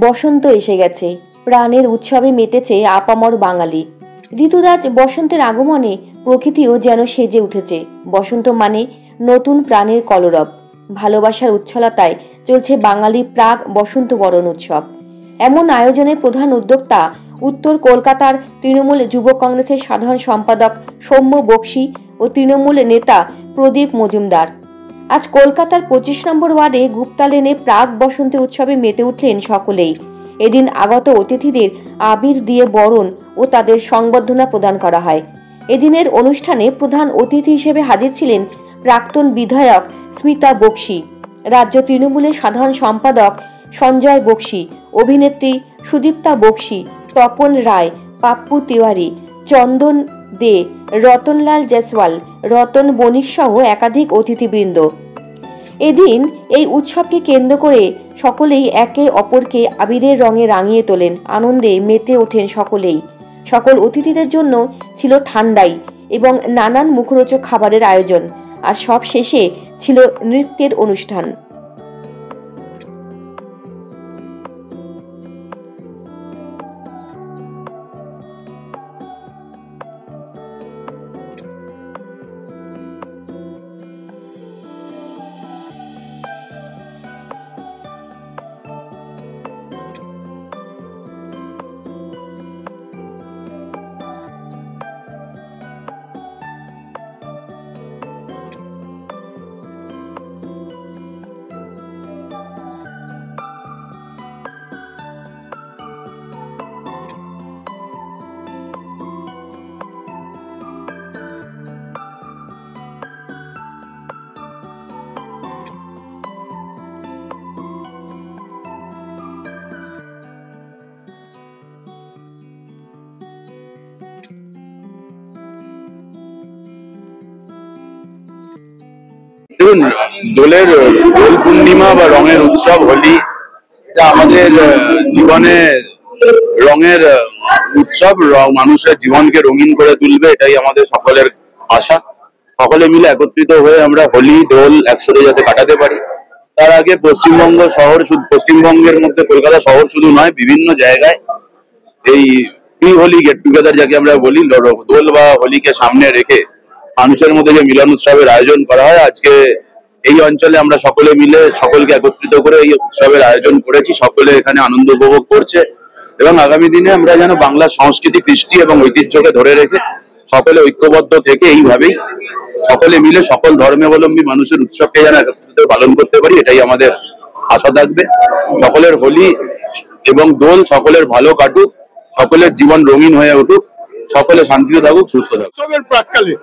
বসন্ত এসে গেছে, প্রাণের উৎসবে মেতেছে আপামর বাঙালি। ঋতুরাজ বসন্তের আগমনে প্রকৃতিও যেন সেজে উঠেছে। বসন্ত মানে নতুন প্রাণের কলরব, ভালোবাসার উচ্ছলতায় চলছে বাঙালি প্রাক বসন্ত বরণ উৎসব। এমন আয়োজনের প্রধান উদ্যোক্তা উত্তর কলকাতার তৃণমূল যুব কংগ্রেসের সাধারণ সম্পাদক সৌম্য বক্সী ও তৃণমূল নেতা প্রদীপ মজুমদার। আজ কলকাতার 25 নম্বর ওয়ার্ডে গুপ্তা লেনে প্রাক বসন্ত উৎসবে মেতে উঠলেন সকলেই। এদিন আগত অতিথিদের আবির দিয়ে বরণ ও তাদের সংবর্ধনা প্রদান করা হয়। এদিনের অনুষ্ঠানে প্রধান অতিথি হিসেবে হাজির ছিলেন প্রাক্তন বিধায়ক স্মিতা বক্সী, রাজ্য তৃণমূলের সাধারণ সম্পাদক সঞ্জয় বক্সী, অভিনেত্রী সুদীপ্তা বক্সী, তপন রায়, পাপ্পু তিওয়ারি, চন্দন দে, রতনলাল জয়সওয়াল, রতন বণিক সহ একাধিক অতিথিবৃন্দ। এদিন এই উৎসবকে কেন্দ্র করে সকলেই একে অপরকে আবিরের রঙে রাঙিয়ে তোলেন, আনন্দে মেতে ওঠেন সকলেই। সকল অতিথিদের জন্য ছিল ঠান্ডাই এবং নানান মুখরোচক খাবারের আয়োজন, আর সব শেষে ছিল নৃত্যের অনুষ্ঠান। দেখুন, দোল পূর্ণিমা বা রঙের উৎসব হোলি, এটা আমাদের জীবনে রঙের উৎসব। মানুষের জীবনকে রঙিন করে তুলবে, এটাই আমাদের সকলের আশা। সকলে মিলে একত্রিত হয়ে আমরা হোলি দোল একসাথে যাতে কাটাতে পারি। তার আগে পশ্চিমবঙ্গ শহর, শুধু পশ্চিমবঙ্গের মধ্যে কলকাতা শহর শুধু নয়, বিভিন্ন জায়গায় এই প্রি হোলি গেট টুগেদার যাকে আমরা বলি, দোল বা হোলিকে সামনে রেখে মানুষের মধ্যে যে মিলন উৎসবের আয়োজন করা হয়, আজকে এই অঞ্চলে আমরা সকলে মিলে সকলকে একত্রিত করে এই উৎসবের আয়োজন করেছি। সকলে এখানে আনন্দ উপভোগ করছে এবং আগামী দিনে আমরা যেন বাংলা সংস্কৃতি, কৃষ্টি এবং ঐতিহ্যকে ধরে রেখে সকলে ঐক্যবদ্ধ থেকে এইভাবেই সকলে মিলে সকল ধর্মাবলম্বী মানুষের উৎসবকে যেন একত্রিত পালন করতে পারি, এটাই আমাদের আশা থাকবে। সকলের হোলি এবং দোল সকলের ভালো কাটুক, সকলের জীবন রঙিন হয়ে উঠুক, সকলে শান্তিতে থাকুক, সুস্থ থাকুক। উৎসবের প্রাক্কালে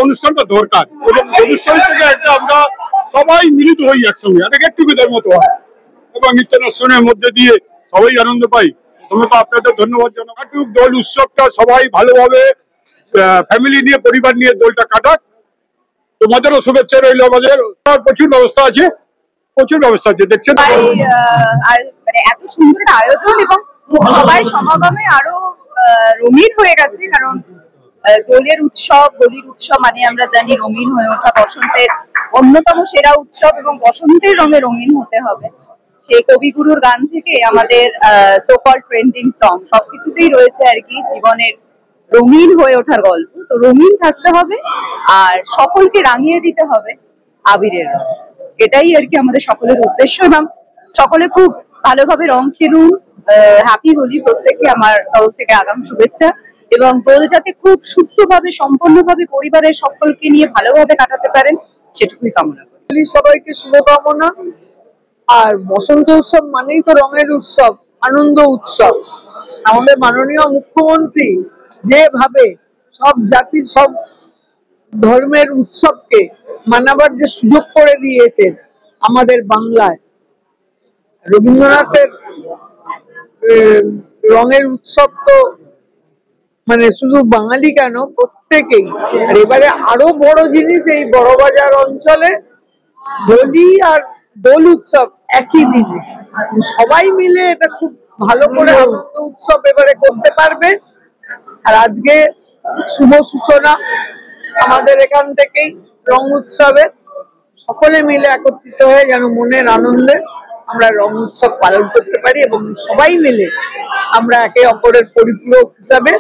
অনুষ্ঠানটা দরকার এবং অনুষ্ঠান থেকে একটা আমরা সবাই মিলিত হই একসঙ্গে, একটা গেট টুগেদার মতো হয় এবং নিত্যানুষ্ঠানের মধ্যে দিয়ে সবাই আনন্দ পাই। তোমরা তো আপনাদের ধন্যবাদ জানাই। দোল উৎসবটা সবাই ভালোভাবে ফ্যামিলি নিয়ে, পরিবার নিয়ে দোলটা কাটাক। তোমাদেরও শুভেচ্ছা রইল। আমাদের প্রচুর ব্যবস্থা আছে, দেখছেন মানে এত সুন্দর একটা আয়োজন এবং সবাই সমাগমে আরো রঙিন হয়ে গেছে। কারণ দোলের উৎসব, হোলির উৎসব মানে আমরা জানি রঙিন হয়ে ওঠা, বসন্তের অন্যতম সেরা উৎসব এবং বসন্তের রঙে রঙিন হতে হবে। সেই কবিগুরুর গান থেকে আমাদের সোকল ট্রেন্ডিং সং সবকিছুতেই রয়েছে আর কি জীবনের রঙিন হয়ে ওঠার গল্প। তো রঙিন থাকতে হবে আর সকলকে রাঙিয়ে দিতে হবে আবিরের রং, এটাই আর কি আমাদের সকলের উদ্দেশ্য। এবং সকলে খুব ভালোভাবে রং খেলুন। হ্যাপি হোলি প্রত্যেককে আমার তরফ থেকে আগাম শুভেচ্ছা এবং দোল যাতে খুব সুস্থভাবে, সম্পূর্ণভাবে পরিবারের সকলকে নিয়ে ভালোভাবে কাটাতে পারেন সেটুকুই কামনা করি। সবাইকে শুভকামনা। আর বসন্ত উৎসব মানেই তো রঙের উৎসব, আনন্দ উৎসব। আমাদের মাননীয় মুখ্যমন্ত্রী যেভাবে সব জাতির, সব ধর্মের উৎসবকে মানাবার যে সুযোগ করে দিয়েছেন আমাদের বাংলায়, রবীন্দ্রনাথের রঙের উৎসব তো মানে শুধু বাঙালি কেন, প্রত্যেকেই। আর এবারে আরো বড় জিনিস, এই বড়বাজার অঞ্চলে হোলি আর দোল উৎসব একই দিনে, সবাই মিলে এটা খুব ভালো করে আনন্দ উৎসব এবারে করতে পারবে। আর আজকে শুভ সূচনা আমাদের এখান থেকেই রং উৎসবে সকলে মিলে একত্রিত হয়ে যেন মনের আনন্দে আমরা রং উৎসব পালন করতে পারি এবং সবাই মিলে আমরা একে অপরের পরিপূরক হিসাবে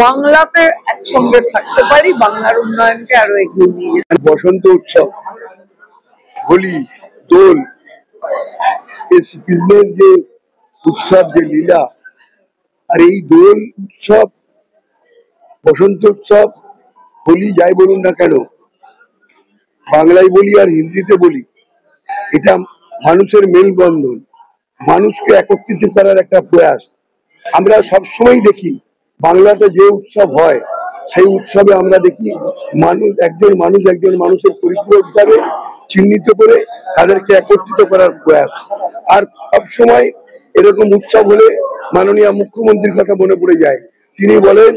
বাংলাতে একসঙ্গে থাকতে পারি, বাংলার উন্নয়নকে আরো এগিয়ে নিয়ে যেতে। বসন্ত উৎসব, হোলি, দোল, এই শ্রীকৃষ্ণের যে উৎসব, যে লীলা, আর এই দোল উৎসব, বসন্ত উৎসব, হোলি যাই বলুন না কেন, বাংলায় বলি আর হিন্দিতে বলি, এটা মানুষের মেলবন্ধন, মানুষকে একত্রিত করার একটা প্রয়াস। আমরা সবসময় দেখি বাংলাতে যে উৎসব হয় সেই উৎসবে আমরা দেখি একজন মানুষের পরিপূরক হিসাবে চিহ্নিত করে তাদেরকে একত্রিত করার প্রয়াস। আর সবসময় এরকম উৎসব হলে মাননীয় মুখ্যমন্ত্রীর কথা মনে পড়ে যায়। তিনি বলেন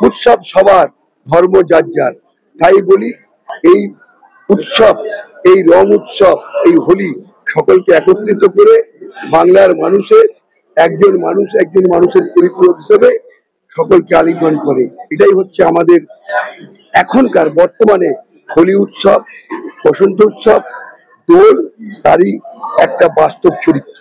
উৎসব সবার, ধর্ম যার যার। তাই বলি এই উৎসব, এই রং উৎসব, এই হোলি সকলকে একত্রিত করে বাংলার একজন মানুষের পরিপূরক হিসেবে সকলকে আলিঙ্গন করে। এটাই হচ্ছে আমাদের এখনকার বর্তমানে হোলি উৎসব, বসন্ত উৎসব, দোল, তারই একটা বাস্তব চরিত্র।